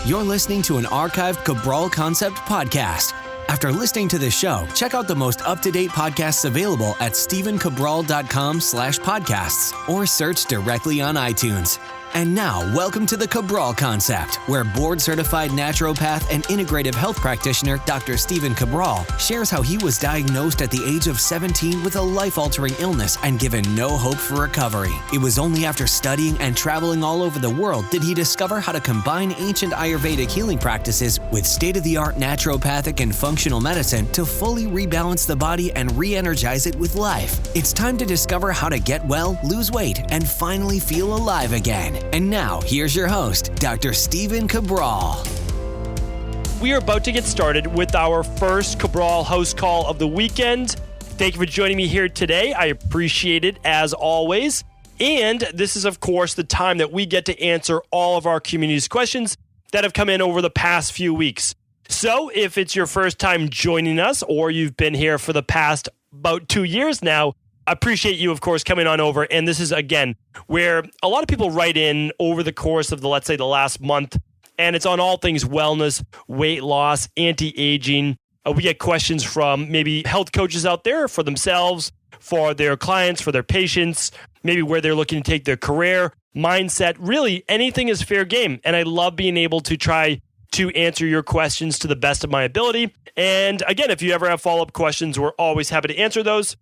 You're listening to an archived Cabral Concept podcast. After listening to this show, check out the most up-to-date podcasts available at stephencabral.com/podcasts or search directly on iTunes. And now, welcome to the Cabral Concept, where board-certified naturopath and integrative health practitioner Dr. Stephen Cabral shares how he was diagnosed at the age of 17 with a life-altering illness and given no hope for recovery. It was only after studying and traveling all over the world did he discover how to combine ancient Ayurvedic healing practices with state-of-the-art naturopathic and functional medicine to fully rebalance the body and re-energize it with life. It's time to discover how to get well, lose weight, and finally feel alive again. And now, here's your host, Dr. Stephen Cabral. We are about to get started with our first Cabral House Call of the weekend. Thank you for joining me here today. I appreciate it as always. And this is, of course, the time that we get to answer all of our community's questions that have come in over the past few weeks. So if it's your first time joining us or you've been here for the past about 2 years now, I appreciate you, of course, coming on over. And this is, again, where a lot of people write in over the course of the last month, and it's on all things wellness, weight loss, anti-aging. We get questions from maybe health coaches out there for themselves, for their clients, for their patients, maybe where they're looking to take their career, mindset. Really, anything is fair game. And I love being able to try to answer your questions to the best of my ability. And again, if you ever have follow-up questions, we're always happy to answer those.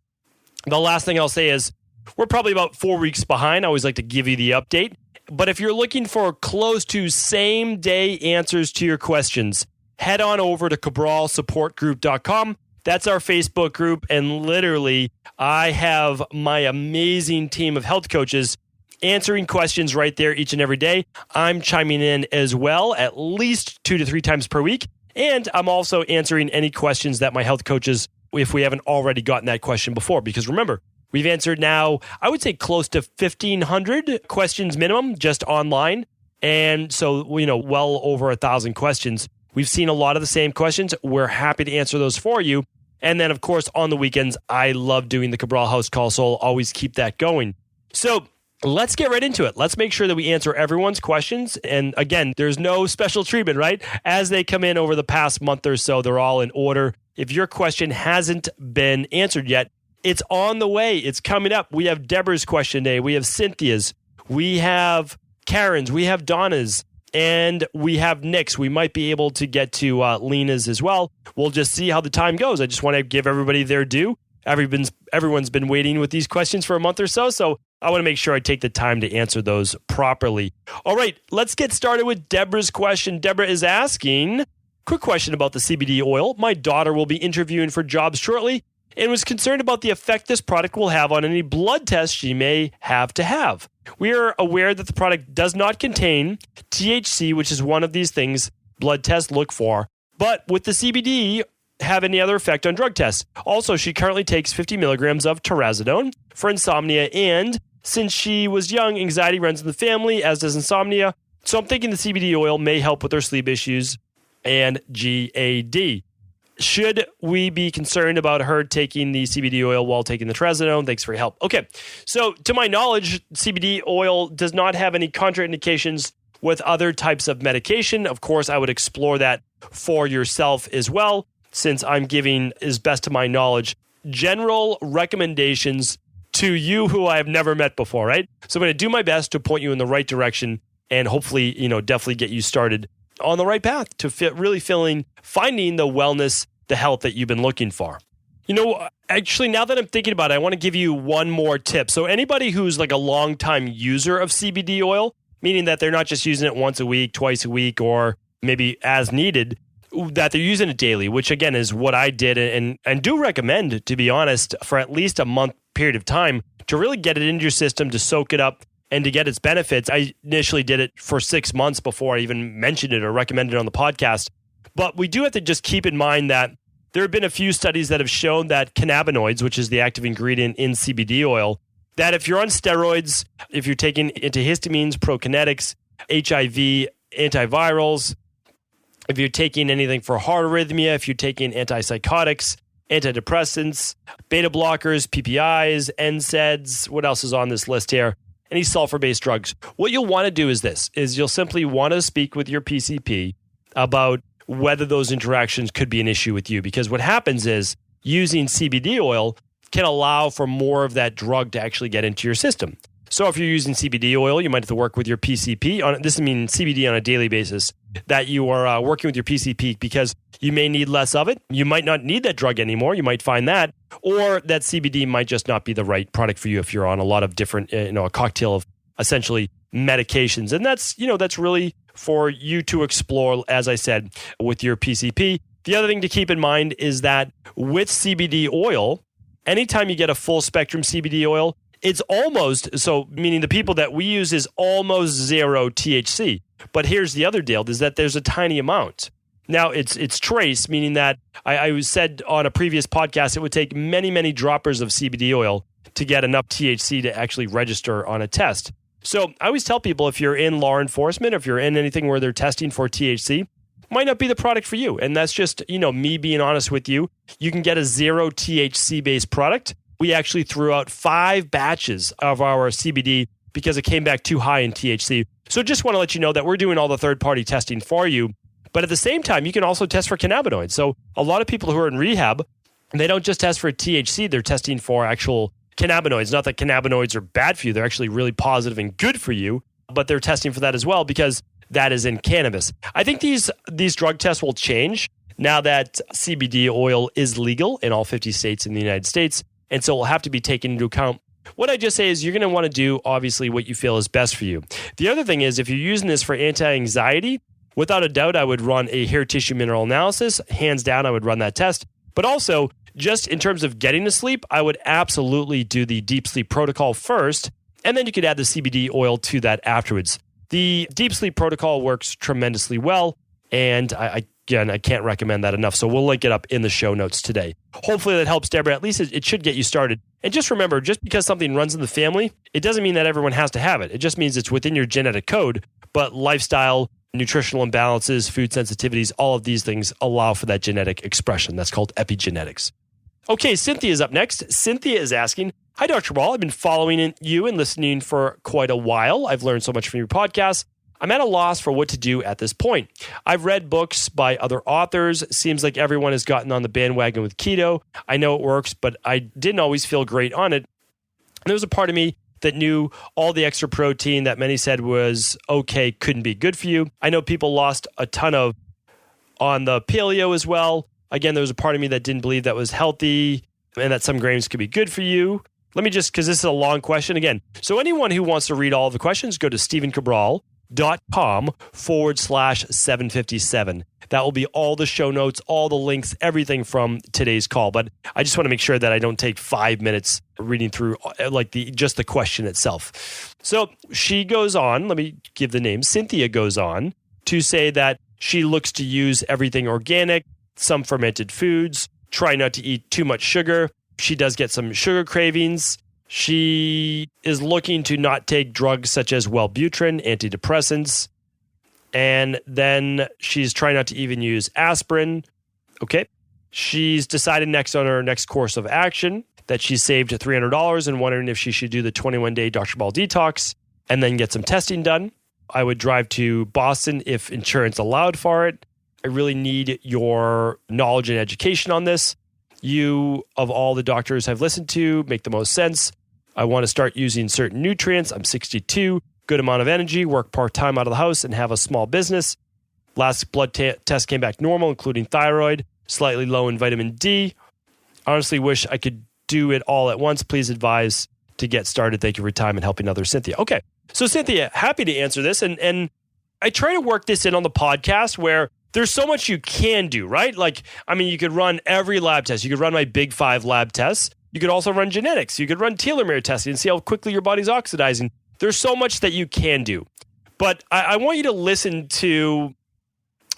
The last thing I'll say is we're probably about 4 weeks behind. I always like to give you the update. But if you're looking for close to same-day answers to your questions, head on over to cabralsupportgroup.com. That's our Facebook group. And literally, I have my amazing team of health coaches answering questions right there each and every day. I'm chiming in as well, at least 2 to 3 times per week. And I'm also answering any questions that my health coaches, if we haven't already gotten that question before. Because remember, we've answered now, I would say close to 1,500 questions minimum just online. And so, well over 1,000 questions. We've seen a lot of the same questions. We're happy to answer those for you. And then, of course, on the weekends, I love doing the Cabral House Call, so I'll always keep that going. So let's get right into it. Let's make sure that we answer everyone's questions. And again, there's no special treatment, right? As they come in over the past month or so, they're all in order. If your question hasn't been answered yet, it's on the way. It's coming up. We have Deborah's question today. We have Cynthia's. We have Karen's. We have Donna's. And we have Nick's. We might be able to get to Lena's as well. We'll just see how the time goes. I just want to give everybody their due. Everyone's been waiting with these questions for a month or so. So I want to make sure I take the time to answer those properly. All right, let's get started with Deborah's question. Deborah is asking, quick question about the CBD oil. My daughter will be interviewing for jobs shortly and was concerned about the effect this product will have on any blood tests she may have to have. We are aware that the product does not contain THC, which is one of these things blood tests look for, but with the CBD have any other effect on drug tests. Also, she currently takes 50 milligrams of Trazadone for insomnia, and since she was young, anxiety runs in the family, as does insomnia. So I'm thinking the CBD oil may help with her sleep issues and GAD. Should we be concerned about her taking the CBD oil while taking the Trazadone? Thanks for your help. Okay, so to my knowledge, CBD oil does not have any contraindications with other types of medication. Of course, I would explore that for yourself as well, since I'm giving, as best to my knowledge, general recommendations to you who I have never met before, right? So I'm going to do my best to point you in the right direction and hopefully, definitely get you started on the right path to finding the wellness, the health that you've been looking for. Actually, now that I'm thinking about it, I want to give you one more tip. So anybody who's like a longtime user of CBD oil, meaning that they're not just using it once a week, twice a week, or maybe as needed, that they're using it daily, which again is what I did and do recommend, to be honest, for at least a month period of time to really get it into your system, to soak it up and to get its benefits. I initially did it for 6 months before I even mentioned it or recommended it on the podcast. But we do have to just keep in mind that there have been a few studies that have shown that cannabinoids, which is the active ingredient in CBD oil, that if you're on steroids, if you're taking antihistamines, prokinetics, HIV, antivirals, if you're taking anything for heart arrhythmia, if you're taking antipsychotics, antidepressants, beta blockers, PPIs, NSAIDs, what else is on this list here? any sulfur-based drugs. What you'll want to do is you'll simply want to speak with your PCP about whether those interactions could be an issue with you. Because what happens is using CBD oil can allow for more of that drug to actually get into your system. So if you're using CBD oil, you might have to work with your PCP on this. I mean CBD on a daily basis, that you are working with your PCP because you may need less of it. You might not need that drug anymore. You might find that, or that CBD might just not be the right product for you if you're on a lot of different, a cocktail of essentially medications. And that's really for you to explore, as I said, with your PCP. The other thing to keep in mind is that with CBD oil, anytime you get a full spectrum CBD oil, it's almost, so meaning the people that we use is almost zero THC. But here's the other deal, is that there's a tiny amount. Now, it's trace, meaning that I said on a previous podcast, it would take many, many droppers of CBD oil to get enough THC to actually register on a test. So I always tell people, if you're in law enforcement, or if you're in anything where they're testing for THC, might not be the product for you. And that's just, me being honest with you. You can get a zero THC based product. We actually threw out 5 batches of our CBD because it came back too high in THC. So just want to let you know that we're doing all the third-party testing for you. But at the same time, you can also test for cannabinoids. So a lot of people who are in rehab, they don't just test for THC, they're testing for actual cannabinoids. Not that cannabinoids are bad for you. They're actually really positive and good for you, but they're testing for that as well because that is in cannabis. I think these drug tests will change now that CBD oil is legal in all 50 states in the United States. And so it will have to be taken into account. What I just say is you're going to want to do, obviously, what you feel is best for you. The other thing is, if you're using this for anti-anxiety, without a doubt, I would run a hair tissue mineral analysis. Hands down, I would run that test. But also, just in terms of getting to sleep, I would absolutely do the deep sleep protocol first, and then you could add the CBD oil to that afterwards. The deep sleep protocol works tremendously well, and I can't recommend that enough. So we'll link it up in the show notes today. Hopefully that helps, Deborah. At least it should get you started. And just remember, just because something runs in the family, it doesn't mean that everyone has to have it. It just means it's within your genetic code. But lifestyle, nutritional imbalances, food sensitivities, all of these things allow for that genetic expression. That's called epigenetics. Okay, Cynthia is up next. Cynthia is asking, hi, Dr. Ball. I've been following you and listening for quite a while. I've learned so much from your podcast. I'm at a loss for what to do at this point. I've read books by other authors. Seems like everyone has gotten on the bandwagon with keto. I know it works, but I didn't always feel great on it. And there was a part of me that knew all the extra protein that many said was okay, couldn't be good for you. I know people lost a ton of on the paleo as well. Again, there was a part of me that didn't believe that was healthy and that some grains could be good for you. Let me just, because this is a long question again. So anyone who wants to read all of the questions, go to stephencabral.com/757. That will be all the show notes, all the links, everything from today's call. But I just want to make sure that I don't take 5 minutes reading through just the question itself. So she goes on, let me give the name. Cynthia goes on to say that she looks to use everything organic, some fermented foods, try not to eat too much sugar. She does get some sugar cravings. She is looking to not take drugs such as Wellbutrin, antidepressants. And then she's trying not to even use aspirin. Okay. She's decided next on her next course of action that she saved $300 and wondering if she should do the 21-day Dr. Ball detox and then get some testing done. I would drive to Boston if insurance allowed for it. I really need your knowledge and education on this. You, of all the doctors I've listened to, make the most sense. I want to start using certain nutrients. I'm 62, good amount of energy, work part-time out of the house, and have a small business. Last blood test came back normal, including thyroid, slightly low in vitamin D. Honestly wish I could do it all at once. Please advise to get started. Thank you for your time and helping others, Cynthia. Okay, so Cynthia, happy to answer this. And I try to work this in on the podcast where there's so much you can do, right? You could run every lab test. You could run my big 5 lab tests. You could also run genetics. You could run telomere testing and see how quickly your body's oxidizing. There's so much that you can do. But I want you to listen to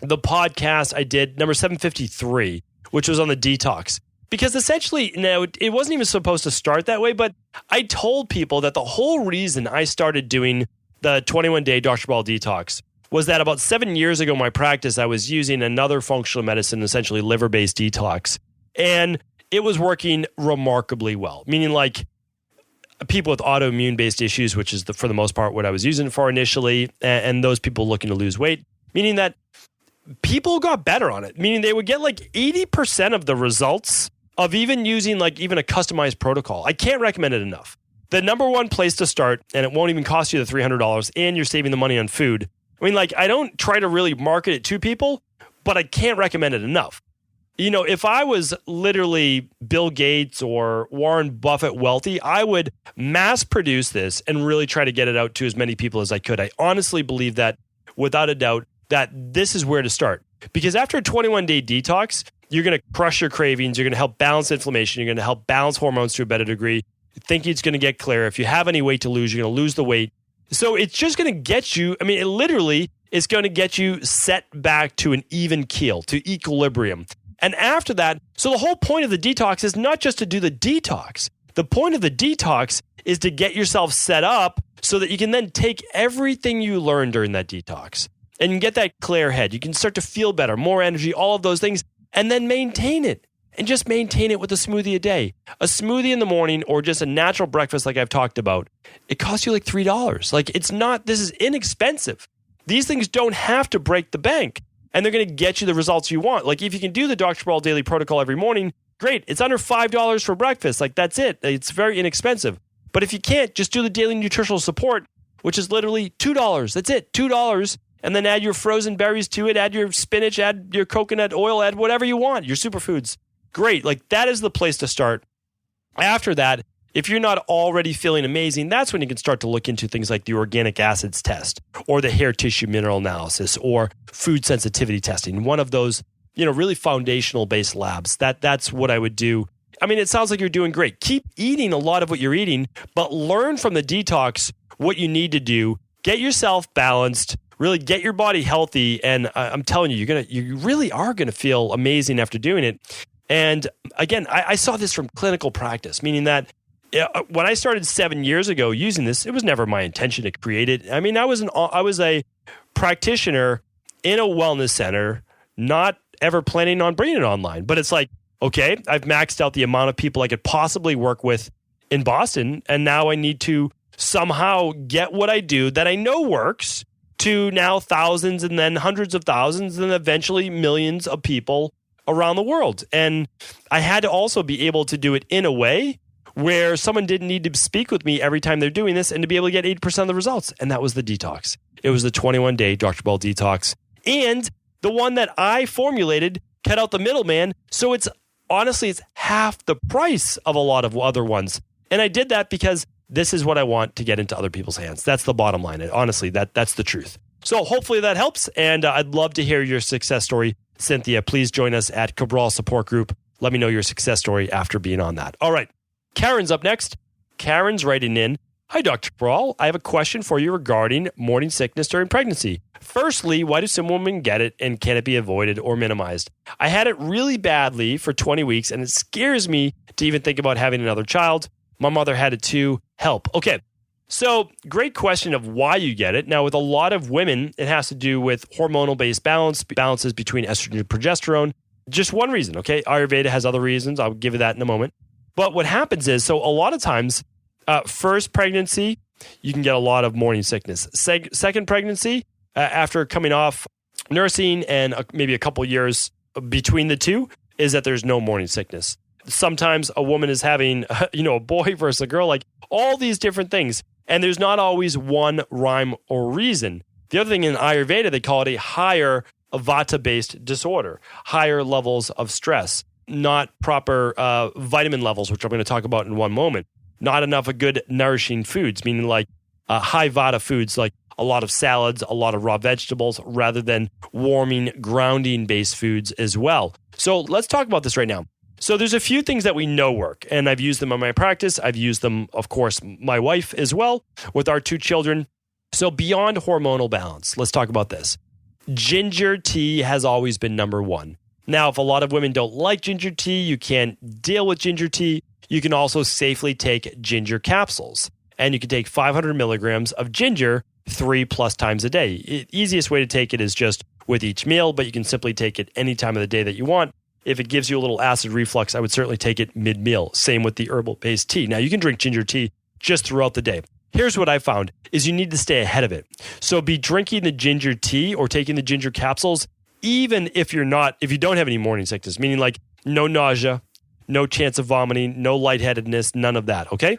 the podcast I did, number 753, which was on the detox. Because essentially, now, it wasn't even supposed to start that way, but I told people that the whole reason I started doing the 21-day Dr. Ball detox was that about 7 years ago in my practice, I was using another functional medicine, essentially liver-based detox. And it was working remarkably well, meaning people with autoimmune-based issues, which is for the most part what I was using it for initially, and those people looking to lose weight, meaning that people got better on it, meaning they would get like 80% of the results of even using like even a customized protocol. I can't recommend it enough. The number one place to start, and it won't even cost you the $300, and you're saving the money on food. I mean, like, I don't try to really market it to people, but I can't recommend it enough. You know, if I was literally Bill Gates or Warren Buffett wealthy, I would mass produce this and really try to get it out to as many people as I could. I honestly believe that, without a doubt, that this is where to start. Because after a 21-day detox, you're going to crush your cravings. You're going to help balance inflammation. You're going to help balance hormones to a better degree. Thinking it's going to get clear. If you have any weight to lose, you're going to lose the weight. So it's just going to get you, I mean, it literally is going to get you set back to an even keel, to equilibrium. And after that, so the whole point of the detox is not just to do the detox. The point of the detox is to get yourself set up so that you can then take everything you learned during that detox and get that clear head. You can start to feel better, more energy, all of those things, and then maintain it. And just maintain it with a smoothie a day. A smoothie in the morning or just a natural breakfast like I've talked about, it costs you like $3. Like, it's not, this is inexpensive. These things don't have to break the bank, and they're going to get you the results you want. Like, if you can do the Dr. Cabral Daily Protocol every morning, great. It's under $5 for breakfast. Like, that's it. It's very inexpensive. But if you can't, just do the daily nutritional support, which is literally $2. That's it, $2. And then add your frozen berries to it, add your spinach, add your coconut oil, add whatever you want, your superfoods. Great. Like, that is the place to start. After that, if you're not already feeling amazing, that's when you can start to look into things like the organic acids test or the hair tissue mineral analysis or food sensitivity testing. One of those, you know, really foundational based labs. That's what I would do. I mean, it sounds like you're doing great. Keep eating a lot of what you're eating, but learn from the detox what you need to do. Get yourself balanced. Really get your body healthy. And I'm telling you, you really are going to feel amazing after doing it. And again, I saw this from clinical practice, meaning that when I started 7 years ago using this, it was never my intention to create it. I mean, I was a practitioner in a wellness center, not ever planning on bringing it online. But it's like, okay, I've maxed out the amount of people I could possibly work with in Boston, and now I need to somehow get what I do that I know works to now thousands and then hundreds of thousands and eventually millions of people around the world. And I had to also be able to do it in a way where someone didn't need to speak with me every time they're doing this and to be able to get 80% of the results. And that was the detox. It was the 21-day Dr. Cabral detox. And the one that I formulated cut out the middleman. So it's honestly, it's half the price of a lot of other ones. And I did that because this is what I want to get into other people's hands. That's the bottom line. And honestly, that's the truth. So hopefully that helps. And I'd love to hear your success story. Cynthia, please join us at Cabral Support Group. Let me know your success story after being on that. All right. Karen's up next. Karen's writing in, "Hi, Dr. Cabral. I have a question for you regarding morning sickness during pregnancy. Firstly, why do some women get it and can it be avoided or minimized? I had it really badly for 20 weeks and it scares me to even think about having another child. My mother had it too. Help." Okay. So great question of why you get it. Now, with a lot of women, it has to do with hormonal-based balances between estrogen and progesterone. Just one reason, okay? Ayurveda has other reasons. I'll give you that in a moment. But what happens is, so a lot of times, first pregnancy, you can get a lot of morning sickness. Second pregnancy, after coming off nursing and maybe a couple years between the two, is that there's no morning sickness. Sometimes a woman is having, a boy versus a girl, like all these different things. And there's not always one rhyme or reason. The other thing in Ayurveda, they call it a higher vata-based disorder, higher levels of stress, not proper vitamin levels, which I'm going to talk about in one moment, not enough of good nourishing foods, meaning like high vata foods, like a lot of salads, a lot of raw vegetables, rather than warming, grounding-based foods as well. So let's talk about this right now. So there's a few things that we know work, and I've used them in my practice. I've used them, of course, my wife as well, with our 2 children. So beyond hormonal balance, let's talk about this. Ginger tea has always been number one. Now, if a lot of women don't like ginger tea, you can't deal with ginger tea, you can also safely take ginger capsules. And you can take 500 milligrams of ginger 3+ times a day. Easiest way to take it is just with each meal, but you can simply take it any time of the day that you want. If it gives you a little acid reflux, I would certainly take it mid-meal. Same with the herbal-based tea. Now, you can drink ginger tea just throughout the day. Here's what I found is you need to stay ahead of it. So be drinking the ginger tea or taking the ginger capsules, even if you don't have any morning sickness, meaning like no nausea, no chance of vomiting, no lightheadedness, none of that, okay?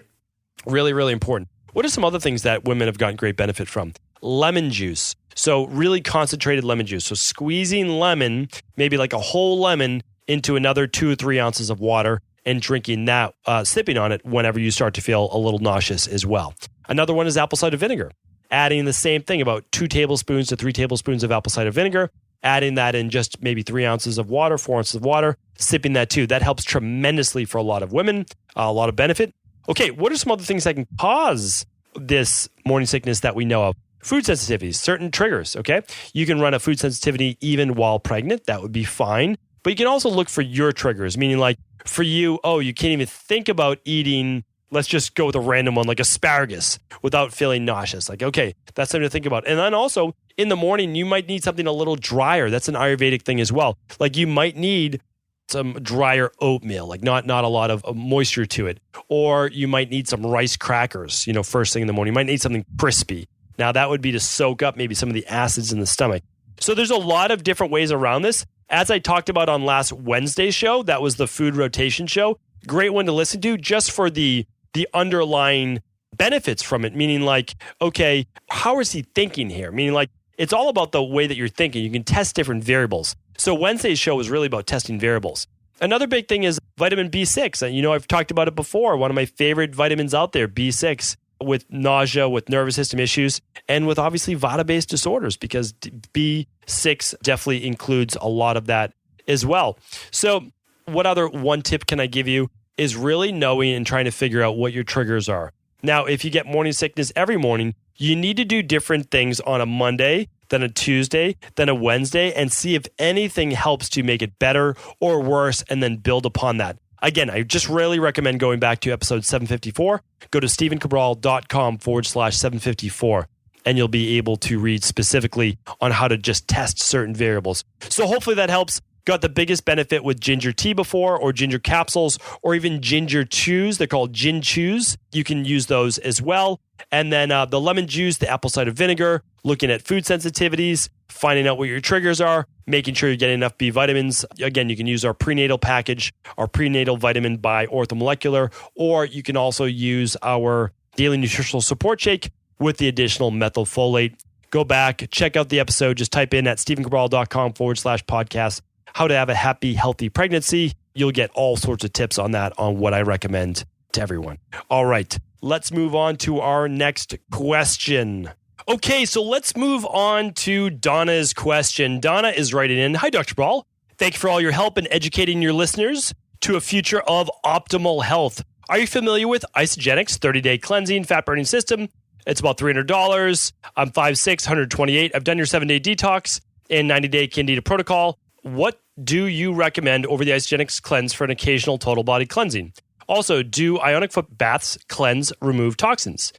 Really, really important. What are some other things that women have gotten great benefit from? Lemon juice. So really concentrated lemon juice. So squeezing lemon, maybe like a whole lemon into another 2 or 3 ounces of water and drinking that, sipping on it whenever you start to feel a little nauseous as well. Another one is apple cider vinegar. Adding the same thing, about 2 tablespoons to 3 tablespoons of apple cider vinegar, adding that in just maybe 3 ounces of water, 4 ounces of water, sipping that too. That helps tremendously for a lot of women, a lot of benefit. Okay, what are some other things that can cause this morning sickness that we know of? Food sensitivities, certain triggers, okay? You can run a food sensitivity even while pregnant. That would be fine. But you can also look for your triggers, meaning like for you, you can't even think about eating, let's just go with a random one, like asparagus, without feeling nauseous. Like, okay, that's something to think about. And then also in the morning, you might need something a little drier. That's an Ayurvedic thing as well. Like you might need some drier oatmeal, like not a lot of moisture to it. Or you might need some rice crackers, first thing in the morning. You might need something crispy. Now that would be to soak up maybe some of the acids in the stomach. So there's a lot of different ways around this. As I talked about on last Wednesday's show, that was the food rotation show. Great one to listen to just for the underlying benefits from it. Meaning like, okay, how is he thinking here? Meaning like, it's all about the way that you're thinking. You can test different variables. So Wednesday's show was really about testing variables. Another big thing is vitamin B6. And I've talked about it before. One of my favorite vitamins out there, B6, with nausea, with nervous system issues, and with obviously Vata-based disorders, because B6 definitely includes a lot of that as well. So what other one tip can I give you is really knowing and trying to figure out what your triggers are. Now, if you get morning sickness every morning, you need to do different things on a Monday, then a Tuesday, then a Wednesday, and see if anything helps to make it better or worse, and then build upon that. Again, I just really recommend going back to episode 754. Go to stephencabral.com/754, and you'll be able to read specifically on how to just test certain variables. So hopefully that helps. Got the biggest benefit with ginger tea before, or ginger capsules, or even ginger chews. They're called gin chews. You can use those as well. And then the lemon juice, the apple cider vinegar, looking at food sensitivities, finding out what your triggers are, making sure you're getting enough B vitamins. Again, you can use our prenatal package, our prenatal vitamin by Orthomolecular, or you can also use our daily nutritional support shake with the additional methylfolate. Go back, check out the episode. Just type in at stephencabral.com/podcast. How to have a happy, healthy pregnancy. You'll get all sorts of tips on that, on what I recommend to everyone. All right, let's move on to our next question. Okay, so let's move on to Donna's question. Donna is writing in, "Hi, Dr. Cabral. Thank you for all your help in educating your listeners to a future of optimal health. Are you familiar with Isagenix 30-day cleansing fat burning system? It's about $300. I'm 5'6", 128. I've done your 7-day detox and 90-day Candida protocol. What do you recommend over the Isagenix cleanse for an occasional total body cleansing? Also, do ionic foot baths cleanse, remove toxins?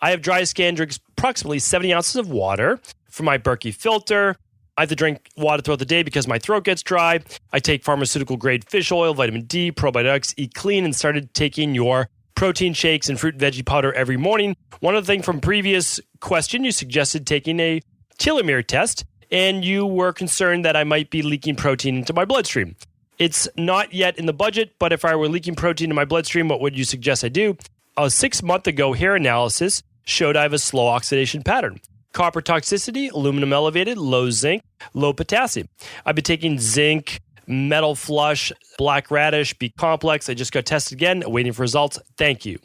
I have dry skin, drink approximately 70 ounces of water from my Berkey filter. I have to drink water throughout the day because my throat gets dry. I take pharmaceutical grade fish oil, vitamin D, probiotics, eat clean, and started taking your protein shakes and fruit and veggie powder every morning. One other thing from previous question, you suggested taking a telomere test, and you were concerned that I might be leaking protein into my bloodstream. It's not yet in the budget, but if I were leaking protein in my bloodstream, what would you suggest I do? A 6-month ago hair analysis showed I have a slow oxidation pattern. Copper toxicity, aluminum elevated, low zinc, low potassium. I've been taking zinc, metal flush, black radish, B complex. I just got tested again, waiting for results. Thank you.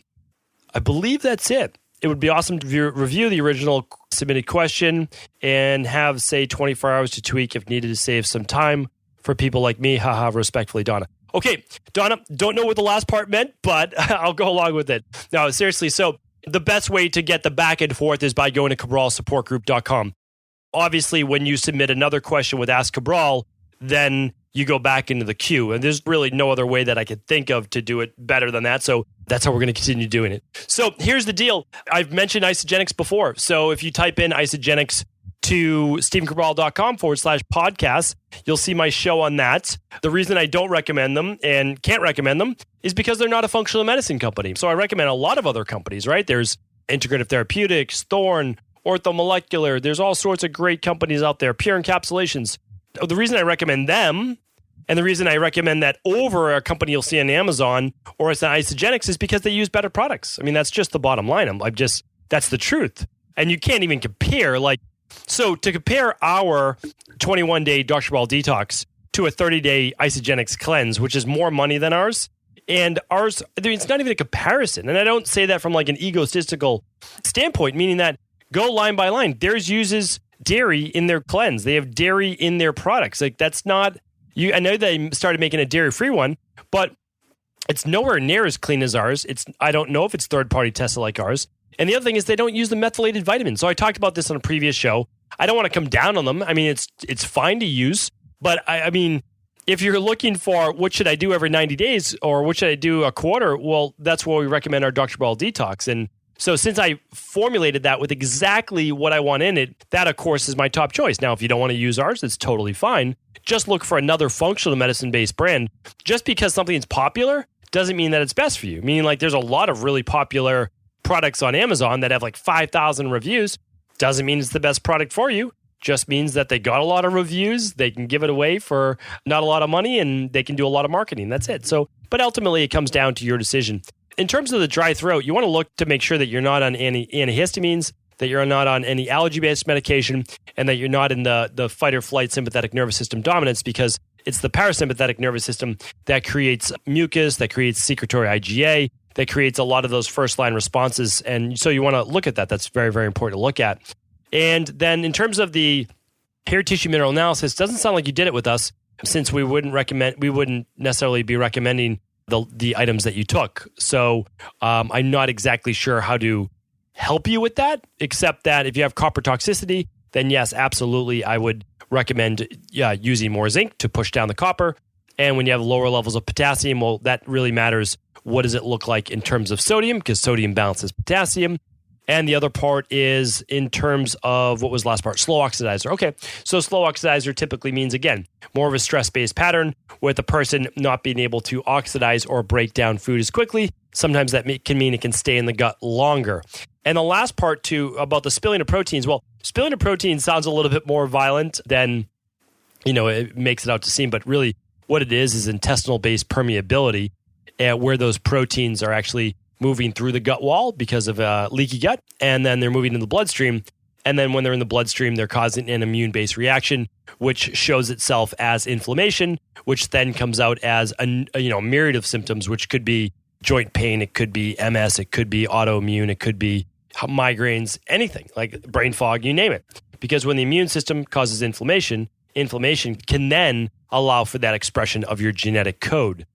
I believe that's it. It would be awesome to review the original submitted question and have, say, 24 hours to tweak if needed to save some time for people like me. Haha, respectfully, Donna. Okay, Donna, don't know what the last part meant, but I'll go along with it. No, seriously, so the best way to get the back and forth is by going to CabralSupportGroup.com. Obviously, when you submit another question with Ask Cabral, then you go back into the queue. And there's really no other way that I could think of to do it better than that. So that's how we're going to continue doing it. So here's the deal. I've mentioned Isagenix before. So if you type in Isagenix to StephenCabral.com/podcast. You'll see my show on that. The reason I don't recommend them and can't recommend them is because they're not a functional medicine company. So I recommend a lot of other companies, right? There's Integrative Therapeutics, Thorne, Orthomolecular. There's all sorts of great companies out there, Pure Encapsulations. The reason I recommend them and the reason I recommend that over a company you'll see on Amazon or it's an Isagenix is because they use better products. I mean, that's just the bottom line. That's the truth. And you can't even compare. So to compare our 21-day Dr. Cabral detox to a 30-day Isagenix cleanse, which is more money than ours, and ours, it's not even a comparison. And I don't say that from like an egotistical standpoint, meaning that go line by line. Theirs uses dairy in their cleanse. They have dairy in their products. Like that's not, I know they started making a dairy-free one, but it's nowhere near as clean as ours. I don't know if it's third-party tested like ours. And the other thing is they don't use the methylated vitamins. So I talked about this on a previous show. I don't want to come down on them. I mean, it's fine to use, but I mean, if you're looking for what should I do every 90 days or what should I do a quarter, well, that's where we recommend our Dr. Cabral Detox. And so since I formulated that with exactly what I want in it, that, of course, is my top choice. Now, if you don't want to use ours, it's totally fine. Just look for another functional medicine-based brand. Just because something's popular doesn't mean that it's best for you. Meaning, like, there's a lot of really popular products on Amazon that have like 5,000 reviews. Doesn't mean it's the best product for you. Just means that they got a lot of reviews. They can give it away for not a lot of money and they can do a lot of marketing. That's it. So, but ultimately it comes down to your decision. In terms of the dry throat, you want to look to make sure that you're not on any antihistamines, that you're not on any allergy-based medication, and that you're not in the fight or flight sympathetic nervous system dominance, because it's the parasympathetic nervous system that creates mucus, that creates secretory IgA, that creates a lot of those first-line responses. And so you want to look at that. That's very, very important to look at. And then in terms of the hair tissue mineral analysis, it doesn't sound like you did it with us, since we wouldn't necessarily be recommending the items that you took. So I'm not exactly sure how to help you with that, except that if you have copper toxicity, then yes, absolutely, I would recommend using more zinc to push down the copper. And when you have lower levels of potassium, well, that really matters. What does it look like in terms of sodium? Because sodium balances potassium. And the other part is in terms of, what was the last part? Slow oxidizer. Okay, so slow oxidizer typically means, again, more of a stress-based pattern with a person not being able to oxidize or break down food as quickly. Sometimes that can mean it can stay in the gut longer. And the last part, too, about the spilling of proteins. Well, spilling of proteins sounds a little bit more violent than, it makes it out to seem. But really, what it is intestinal-based permeability, where those proteins are actually moving through the gut wall because of a leaky gut, and then they're moving in the bloodstream. And then when they're in the bloodstream, they're causing an immune-based reaction, which shows itself as inflammation, which then comes out as a myriad of symptoms, which could be joint pain, it could be MS, it could be autoimmune, it could be migraines, anything, like brain fog, you name it. Because when the immune system causes inflammation can then allow for that expression of your genetic code.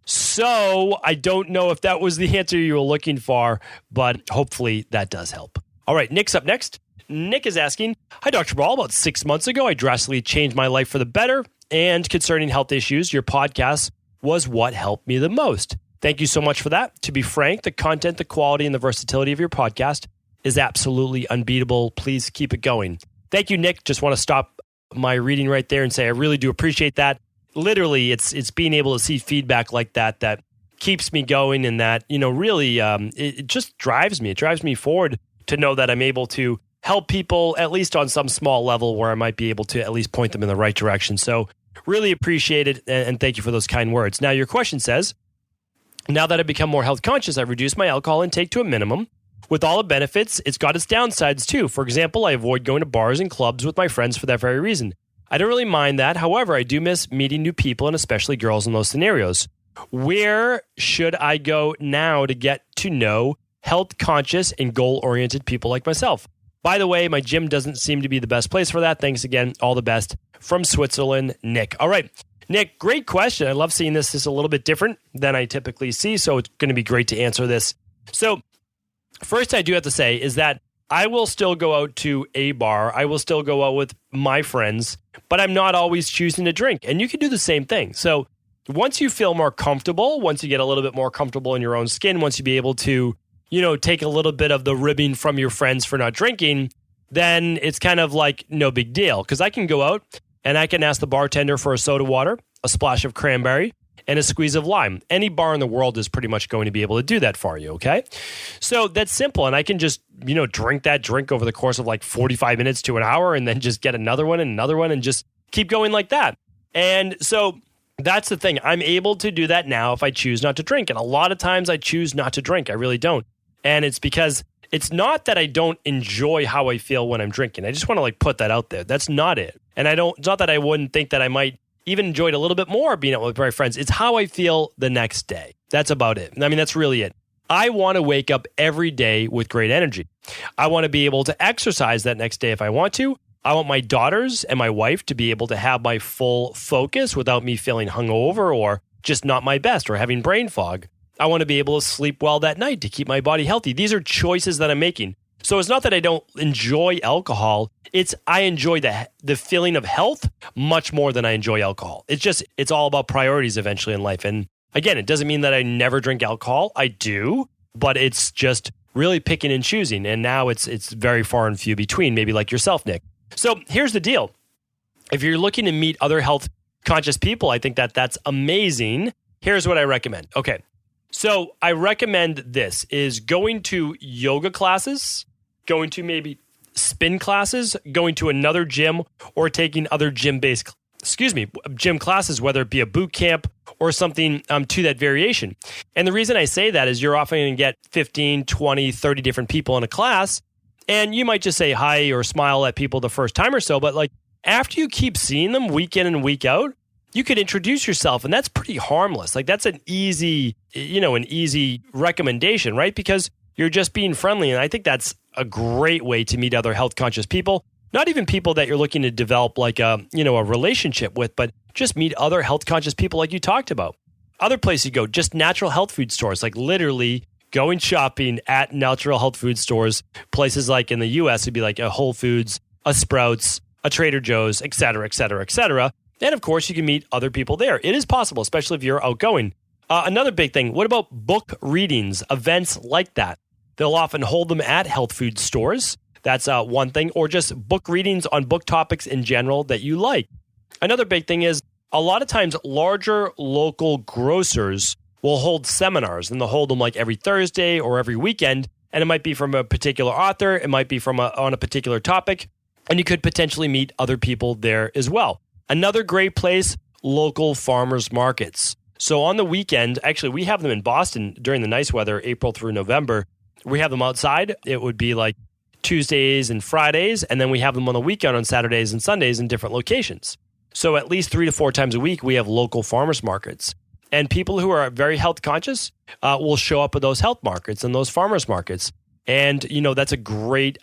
So I don't know if that was the answer you were looking for, but hopefully that does help. All right, Nick's up next. Nick is asking, hi, Dr. Cabral. About 6 months ago, I drastically changed my life for the better, and concerning health issues, your podcast was what helped me the most. Thank you so much for that. To be frank, the content, the quality, and the versatility of your podcast is absolutely unbeatable. Please keep it going. Thank you, Nick. Just want to stop my reading right there and say I really do appreciate that. Literally, it's being able to see feedback like that keeps me going, and that, really, it just drives me. It drives me forward to know that I'm able to help people, at least on some small level, where I might be able to at least point them in the right direction. So really appreciate it, and thank you for those kind words. Now, your question says, now that I've become more health conscious, I've reduced my alcohol intake to a minimum. With all the benefits, it's got its downsides too. For example, I avoid going to bars and clubs with my friends for that very reason. I don't really mind that. However, I do miss meeting new people, and especially girls in those scenarios. Where should I go now to get to know health-conscious and goal-oriented people like myself? By the way, my gym doesn't seem to be the best place for that. Thanks again. All the best. From Switzerland, Nick. All right. Nick, great question. I love seeing this. This is a little bit different than I typically see, so it's going to be great to answer this. So first, I do have to say is that I will still go out to a bar. I will still go out with my friends, but I'm not always choosing to drink. And you can do the same thing. So once you feel more comfortable, once you get a little bit more comfortable in your own skin, once you be able to, take a little bit of the ribbing from your friends for not drinking, then it's kind of like no big deal. Because I can go out and I can ask the bartender for a soda water, a splash of cranberry, and a squeeze of lime. Any bar in the world is pretty much going to be able to do that for you, okay? So that's simple, and I can just, drink that drink over the course of like 45 minutes to an hour, and then just get another one, and just keep going like that. And so that's the thing. I'm able to do that now if I choose not to drink, and a lot of times I choose not to drink. I really don't. And it's because it's not that I don't enjoy how I feel when I'm drinking. I just want to put that out there. That's not it. And it's not that I wouldn't think that I might even enjoy it a little bit more being out with my friends. It's how I feel the next day. That's about it. I mean, that's really it. I want to wake up every day with great energy. I want to be able to exercise that next day if I want to. I want my daughters and my wife to be able to have my full focus without me feeling hungover or just not my best or having brain fog. I want to be able to sleep well that night to keep my body healthy. These are choices that I'm making. So it's not that I don't enjoy alcohol. It's I enjoy the feeling of health much more than I enjoy alcohol. It's all about priorities eventually in life. And again, it doesn't mean that I never drink alcohol. I do, but it's just really picking and choosing. And now it's very far and few between, maybe like yourself, Nick. So here's the deal. If you're looking to meet other health conscious people, I think that's amazing. Here's what I recommend. Okay. So I recommend this is going to yoga classes, going to maybe spin classes, going to another gym, or taking other gym classes, whether it be a boot camp or something to that variation. And the reason I say that is you're often going to get 15, 20, 30 different people in a class, and you might just say hi or smile at people the first time or so, but after you keep seeing them week in and week out, you could introduce yourself, and that's pretty harmless. That's an easy recommendation, right? Because you're just being friendly, and I think that's a great way to meet other health-conscious people. Not even people that you're looking to develop a relationship with, but just meet other health-conscious people like you talked about. Other places you go, just natural health food stores, literally going shopping at natural health food stores. Places like in the U.S., it'd be like a Whole Foods, a Sprouts, a Trader Joe's, et cetera, et cetera, et cetera. And of course, you can meet other people there. It is possible, especially if you're outgoing. Another big thing, what about book readings, events like that? They'll often hold them at health food stores. That's one thing. Or just book readings on book topics in general that you like. Another big thing is a lot of times larger local grocers will hold seminars, and they'll hold them every Thursday or every weekend. And it might be from a particular author. It might be on a particular topic. And you could potentially meet other people there as well. Another great place, local farmers markets. So on the weekend, actually, we have them in Boston during the nice weather, April through November. We have them outside. It would be Tuesdays and Fridays, and then we have them on the weekend on Saturdays and Sundays in different locations. So at least 3 to 4 times a week, we have local farmers markets. And people who are very health conscious will show up at those health markets and those farmers markets. And, that's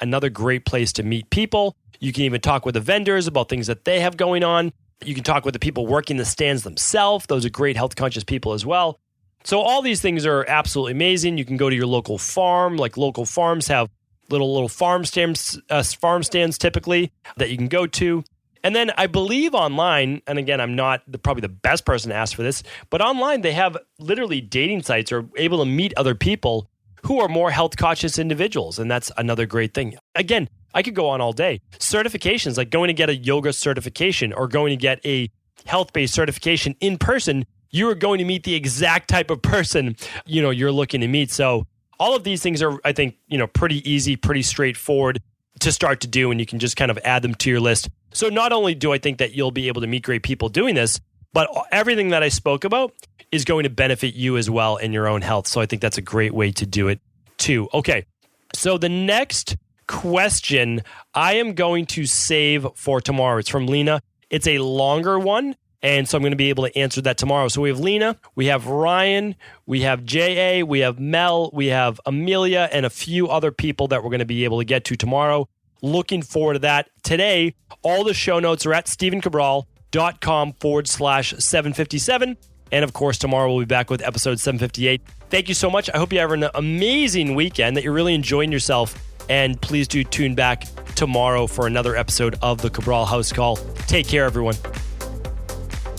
another great place to meet people. You can even talk with the vendors about things that they have going on. You can talk with the people working the stands themselves. Those are great health conscious people as well. So all these things are absolutely amazing. You can go to your local farm. Local farms have little farm stands typically that you can go to. And then I believe online, and again, I'm not probably the best person to ask for this, but online they have literally dating sites or able to meet other people who are more health conscious individuals. And that's another great thing. Again, I could go on all day. Certifications, like going to get a yoga certification or going to get a health-based certification in person, you are going to meet the exact type of person, you're looking to meet. So all of these things are, I think, pretty easy, pretty straightforward to start to do, and you can just kind of add them to your list. So not only do I think that you'll be able to meet great people doing this, but everything that I spoke about is going to benefit you as well in your own health. So I think that's a great way to do it too. Okay, so the next question I am going to save for tomorrow. It's from Lena. It's a longer one, and so I'm going to be able to answer that tomorrow. So we have Lena, we have Ryan, we have J.A., we have Mel, we have Amelia, and a few other people that we're going to be able to get to tomorrow. Looking forward to that. Today, all the show notes are at StephenCabral.com/757. And of course, tomorrow we'll be back with episode 758. Thank you so much. I hope you have an amazing weekend, that you're really enjoying yourself. And please do tune back tomorrow for another episode of the Cabral House Call. Take care, everyone.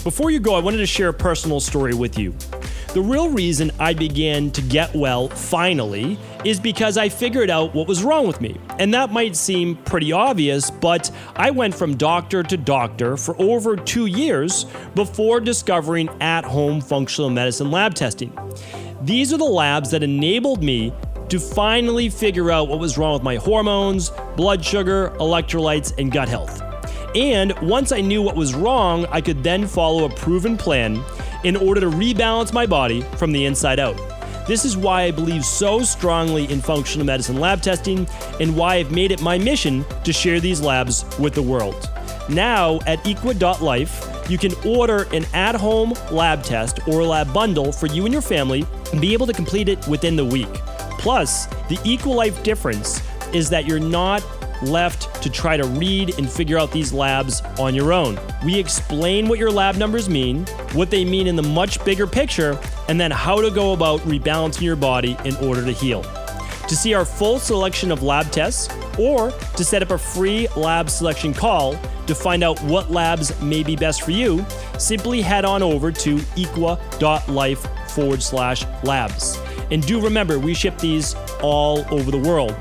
Before you go, I wanted to share a personal story with you. The real reason I began to get well finally is because I figured out what was wrong with me. And that might seem pretty obvious, but I went from doctor to doctor for over 2 years before discovering at-home functional medicine lab testing. These are the labs that enabled me to finally figure out what was wrong with my hormones, blood sugar, electrolytes, and gut health. And once I knew what was wrong, I could then follow a proven plan in order to rebalance my body from the inside out. This is why I believe so strongly in functional medicine lab testing and why I've made it my mission to share these labs with the world. Now at equa.life, you can order an at-home lab test or lab bundle for you and your family and be able to complete it within the week. Plus, the EquaLife difference is that you're not left to try to read and figure out these labs on your own. We explain what your lab numbers mean, what they mean in the much bigger picture, and then how to go about rebalancing your body in order to heal. To see our full selection of lab tests or to set up a free lab selection call to find out what labs may be best for you, simply head on over to equa.life/labs. And do remember, we ship these all over the world.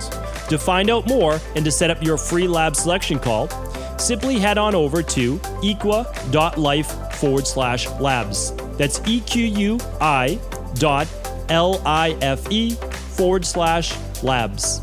To find out more and to set up your free lab selection call, simply head on over to equa.life/labs. That's EQUI.LIFE/labs.